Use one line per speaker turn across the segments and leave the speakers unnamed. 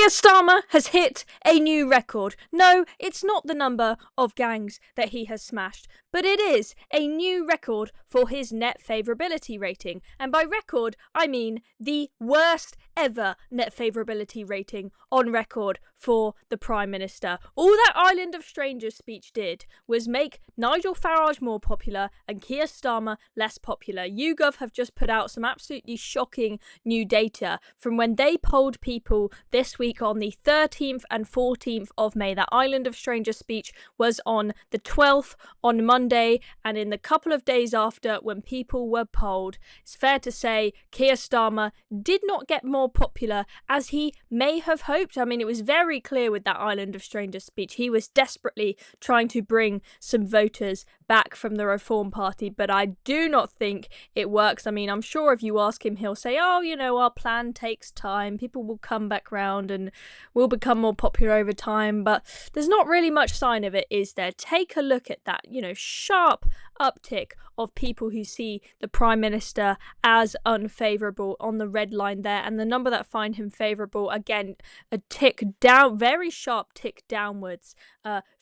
Keir Starmer has hit a new record. No, it's not the number of gangs that he has smashed, but it is a new record for his net favourability rating. And by record, I mean the worst ever net favourability rating on record for the Prime Minister. All that Island of Strangers speech did was make Nigel Farage more popular and Keir Starmer less popular. YouGov have just put out some absolutely shocking new data from when they polled people this week on the 13th and 14th of May. That Island of Strangers speech was on the 12th on Monday, and in the couple of days after, when people were polled, it's fair to say Keir Starmer did not get more popular as he may have hoped. I mean, it was very clear with that Island of Strangers speech. He was desperately trying to bring some voters back from the Reform Party, but I do not think it works. I mean, I'm sure if you ask him, he'll say, oh, you know, our plan takes time. People will come back round and will become more popular over time, but there's not really much sign of it, is there? Take a look at that, you know, sharp uptick of people who see the Prime Minister as unfavourable on the red line there, and the number that find him favourable, again, a tick down, very sharp tick downwards.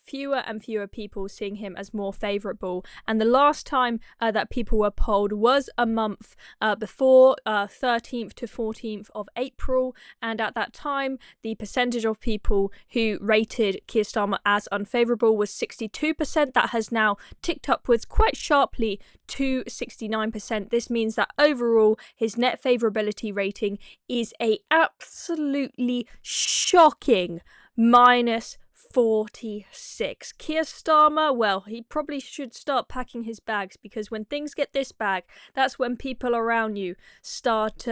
Fewer and fewer people seeing him as more favourable. And the last time that people were polled was a month before, 13th to 14th of April. And at that time, the percentage of people who rated Keir Starmer as unfavourable was 62%. That has now ticked upwards quite sharply to 69%. This means that overall, his net favourability rating is a absolutely shocking minus 46. Keir Starmer, well, he probably should start packing his bags, because when things get this bad, that's when people around you start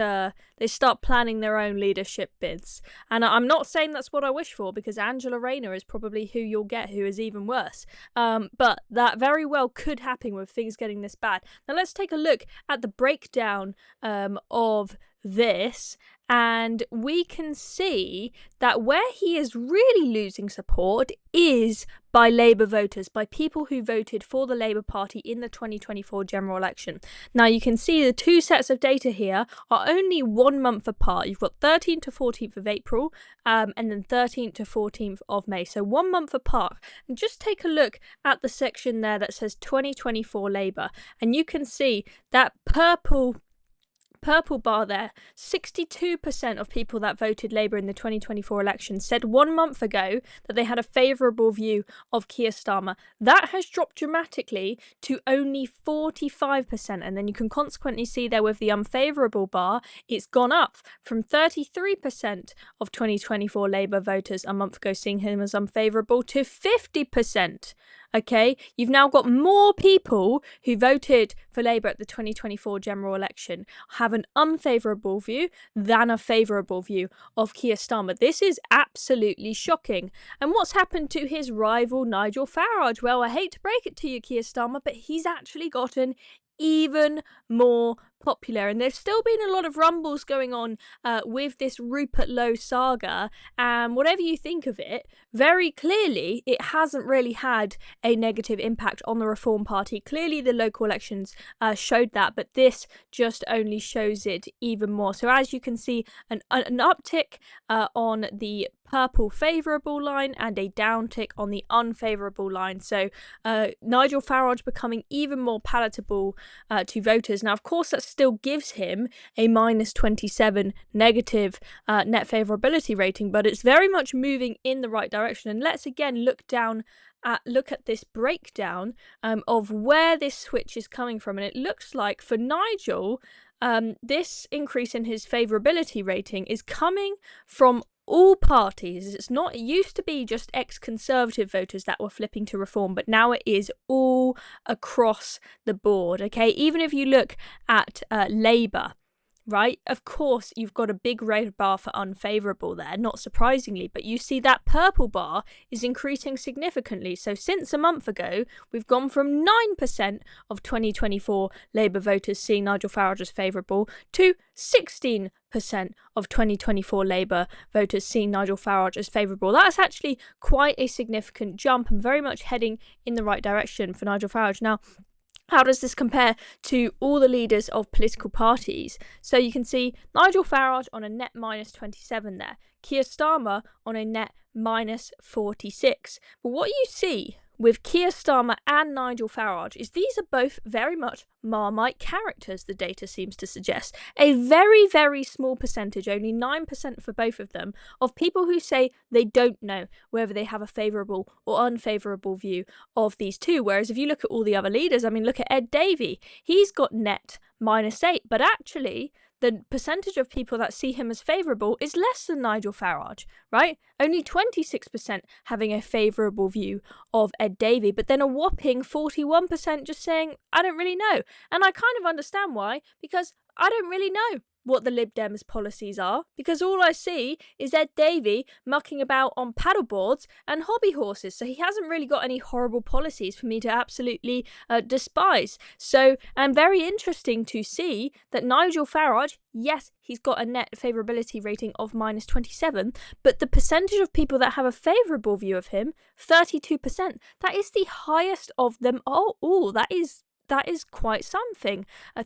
planning their own leadership bids. And I'm not saying that's what I wish for, because Angela Rayner is probably who you'll get, who is even worse. But that very well could happen with things getting this bad. Now let's take a look at the breakdown of this, and we can see that where he is really losing support is by Labour voters, by people who voted for the Labour Party in the 2024 general election. Now you can see the two sets of data here are only 1 month apart. You've got 13th to 14th of April and then 13th to 14th of May, so 1 month apart. And just take a look at the section there that says 2024 Labour, and you can see that purple bar there, 62% of people that voted Labour in the 2024 election said 1 month ago that they had a favourable view of Keir Starmer. That has dropped dramatically to only 45%, and then you can consequently see there with the unfavourable bar, it's gone up from 33% of 2024 Labour voters a month ago seeing him as unfavourable to 50%. Okay, you've now got more people who voted for Labour at the 2024 general election have an unfavourable view than a favourable view of Keir Starmer. This is absolutely shocking. And what's happened to his rival Nigel Farage? Well, I hate to break it to you, Keir Starmer, but he's actually gotten even more popular, and there's still been a lot of rumbles going on with this Rupert Lowe saga, and whatever you think of it, very clearly it hasn't really had a negative impact on the Reform Party. Clearly the local elections showed that, but this just only shows it even more. So as you can see, an uptick on the purple favourable line and a downtick on the unfavourable line. So Nigel Farage becoming even more palatable to voters. Now, of course, that still gives him a minus 27 negative net favourability rating, but it's very much moving in the right direction. And let's again look at this breakdown of where this switch is coming from. And it looks like for Nigel, this increase in his favourability rating is coming from all parties. It's not, it used to be just ex-Conservative voters that were flipping to Reform, but now it is all across the board. Okay, even if you look at Labour, right, of course you've got a big red bar for unfavourable there, not surprisingly, but you see that purple bar is increasing significantly. So since a month ago, we've gone from 9% of 2024 Labour voters seeing Nigel Farage as favourable to 16% of 2024 Labour voters seeing Nigel Farage as favourable. That's actually quite a significant jump and very much heading in the right direction for Nigel Farage. Now, How does this compare to all the leaders of political parties? So you can see Nigel Farage on a net minus 27 there, Keir Starmer on a net minus 46. But what you see with Keir Starmer and Nigel Farage is these are both very much Marmite characters, the data seems to suggest. A very, very small percentage, only 9% for both of them, of people who say they don't know whether they have a favourable or unfavourable view of these two. Whereas if you look at all the other leaders, I mean, look at Ed Davey. He's got net -8, but actually the percentage of people that see him as favourable is less than Nigel Farage, right? Only 26% having a favourable view of Ed Davey, but then a whopping 41% just saying, I don't really know. And I kind of understand why, because I don't really know what the Lib Dems policies are, because all I see is Ed Davey mucking about on paddleboards and hobby horses, so he hasn't really got any horrible policies for me to absolutely despise. So, and very interesting to see that Nigel Farage, yes, he's got a net favourability rating of -27, but the percentage of people that have a favourable view of him, 32%, that is the highest of them all. That is quite something.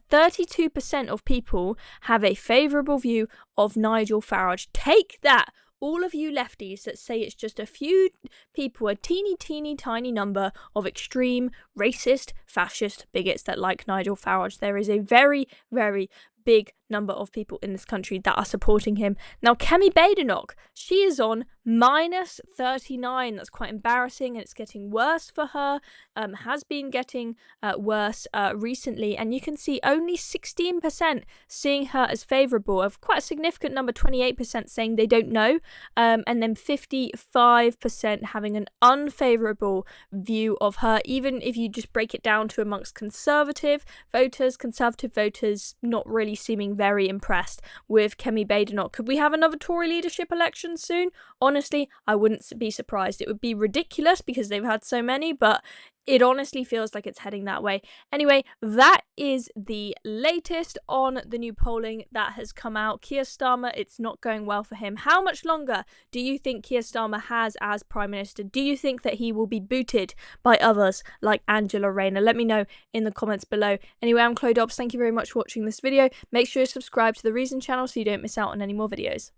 32% of people have a favourable view of Nigel Farage. Take that, all of you lefties that say it's just a few people, a teeny tiny number of extreme racist, fascist bigots that like Nigel Farage. There is a very, very big number of people in this country that are supporting him. Now, Kemi Badenoch, she is on -39. That's quite embarrassing, and it's getting worse for her. Has been getting worse recently, and you can see only 16% seeing her as favourable, of quite a significant number, 28% saying they don't know, and then 55% having an unfavourable view of her, even if you just break it down to amongst conservative voters not really seeming very impressed with Kemi Badenoch. Could we have another Tory leadership election soon? Honestly, I wouldn't be surprised. It would be ridiculous because they've had so many, but it honestly feels like it's heading that way. Anyway, that is the latest on the new polling that has come out. Keir Starmer, it's not going well for him. How much longer do you think Keir Starmer has as Prime Minister? Do you think that he will be booted by others like Angela Rayner? Let me know in the comments below. Anyway, I'm Chloe Dobbs. Thank you very much for watching this video. Make sure you subscribe to the Reason channel so you don't miss out on any more videos.